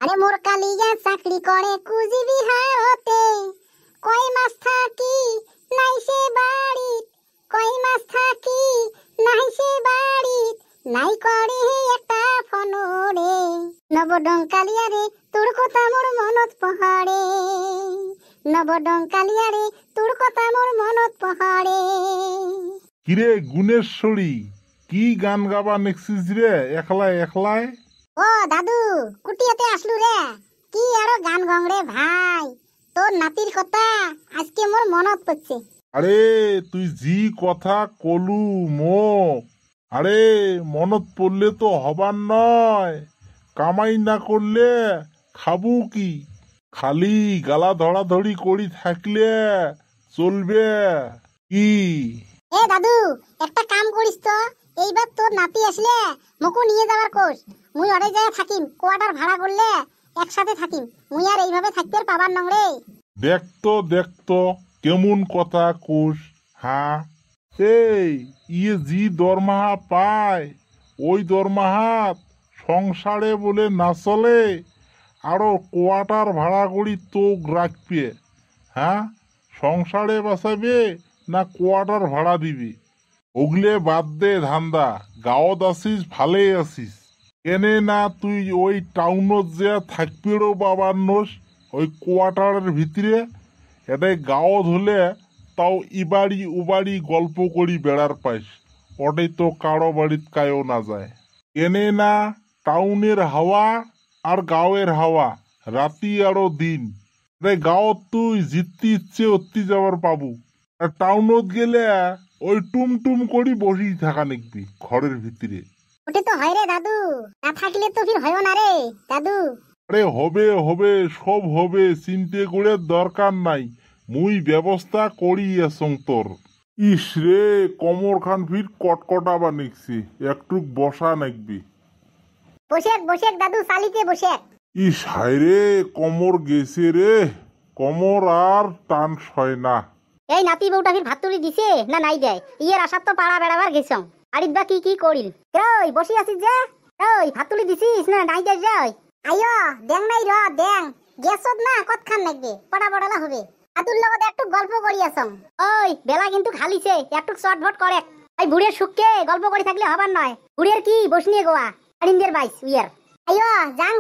আরে মোর কালিয়া চাকরি করে কুচবিহারতে, কয় মাস থাকি নাই সে বাড়িত, কয় মাস থাকি নাই সে বাড়িত, নাই করে একটা ফোনরে। নবডঙ্কালিয়া রে তোর কথা মোর মনত পহাড়ে, নবডঙ্কালিয়া রে তোর কথা মোর মনত পহাড়ে। কিরে গুণেশ্বরী, কি গান গাবা নেকছিস রে একলাই একলাই? ও দাদু, কুটিয়াতে আসলু রে। কি আরো গান গং রে ভাই, তোর নাতির কথা আজকে মোর মনত পড়ছে। আরে তুই জি কথা কলু মোক, আরে মনত পড়লে তো হবার নয়, কামাই না করলে খাবো কি? খালি গালা ধরাধরি করি থাকলে চলবে কি? এ দাদু, একটা কাম করিস তো, এইবার তোর নাতি আসলে মকু নিয়ে যাওয়ার কোষ। মুই অরে যায় থাকিম, কোয়ার্টার ভাড়া করলে একসাথে থাকিম। মুই আর এইভাবে থাকতে পাবার নং রে। দেখতো কেমন কথা কোষ? হ্যাঁ, এই ইয়ে জি দরমাহা পায়, ওই দরমাহাত সংসারে বলে না চলে, আরো কোয়ার্টার ভাড়া করি তোক রাখবে? হ্যাঁ, সংসারে বাঁচাবে না কোয়ার্টার ভাড়া দিবি? ওগলে বাদ দে ধান্দা, গাঁৱত আসিস ভালেই আসিস, কেনে না তুই ওই টাউনত যে থাকবেরও বাবার নোস ওই কোয়ার্টারের ভিতরে? এটাই গাঁৱত হলে তাও ইবাড়ি উবাড়ি গল্প করি বেড়ার পাইস, ওটাই তো কারো বাড়িত কায়ও না যায়। কেনে না টাউনের হাওয়া আর গাঁৱের হাওয়া রাতি আরো দিন। গাঁৱত তুই জিততে ইচ্ছে অতি যাবার পাবো, আর টাউনত গেলে ওই টুমটুম করি বসি থাকা নিকবি ঘরের ভিতরে। ওটা তো হয় রে দাদু, না থাকলে তো ফির হয় না রে দাদু। আরে হবে সব হবে, চিন্তে করে দরকার নাই, মুই ব্যবস্থা করি আসং তোর। ইস রে, কমর খান ফির কটকটা বানিয়েছি, একটু বসা নাকবি। বসেক দাদু, চালিতে বসেক। ইস হায়রে, কমর গেছে রে, কমর আর টান সয় না। এই নাতি বউটা ফির ভাত তুলি দিছে না নাই দেয়? ইয়ের আসার তো পাড়া বেড়াবার গেছং, আরিত বা কি করিল? ওই বসি আছিস যে, ওই ভাত তুলি দিছিস না নাই দেয়? যাই আইও দেং নাই র দেং, গেছত না কতখান লাগবে, পড়া পড়ালা হবে। আতুর লগত একটু গল্প করি আসং। ওই বেলা কিন্তু খালিছে, একটু চটভট করে। এই বুড়ের সুখকে গল্প করে থাকলে হবার নয়। বুড়ের কি বসনিয়ে গোয়া আরিন্দের বাইস উইয়ার। আইও যাং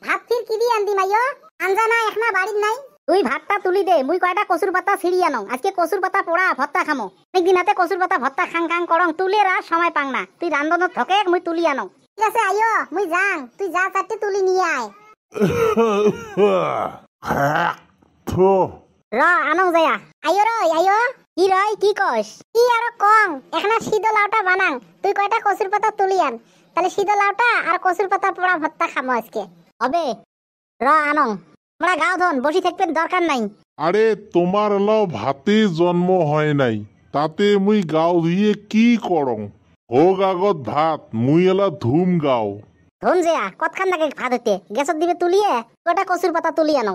ভাত ফির কি দিয়ে আনদিম? আইও আনজা না এখনা বাড়ির নাই। তুই ভাতটা তুলি দে, মুই কয়টা কচুর পাতা ছিড়ি আনো, আজকে কচুর পাতা পোড়া ভত্তা খামো। অনেকদিন হাতে কচুর পাতা ভত্তা খাং করং, তুলের আর সময় পাং না। তুই রান্ধনত থকে মুই তুলি আনো। ঠিক আছে আইও, মুই যাং, তুই যা চারটে তুলি নিয়ে আয়। র আনো যায়া। আইও রই আইও। কি রই কি কস? কি আর কং, এখানে সিদ্ধ লাউটা বানাং, তুই কয়টা কচুর পাতা তুলি আন, তাহলে সিদ্ধ লাউটা আর কচুর পাতা পোড়া ভত্তা খামো আজকে। হবে র আনো, আমরা গাঁও ধন বসি থাকবেন দরকার নাই। আরে তোমার লাও ভাতে জন্ম হয় নাই, তাতে মুই গাও ধুয়ে কি করং? হোক আগত ভাত, মুই এলা ধুম গাও। ধন যেয়া কতখান লাগে ভাত হতে, গ্যাসত দিবে তুলিয়ে কয়টা কচুর পাতা তুলি আনো।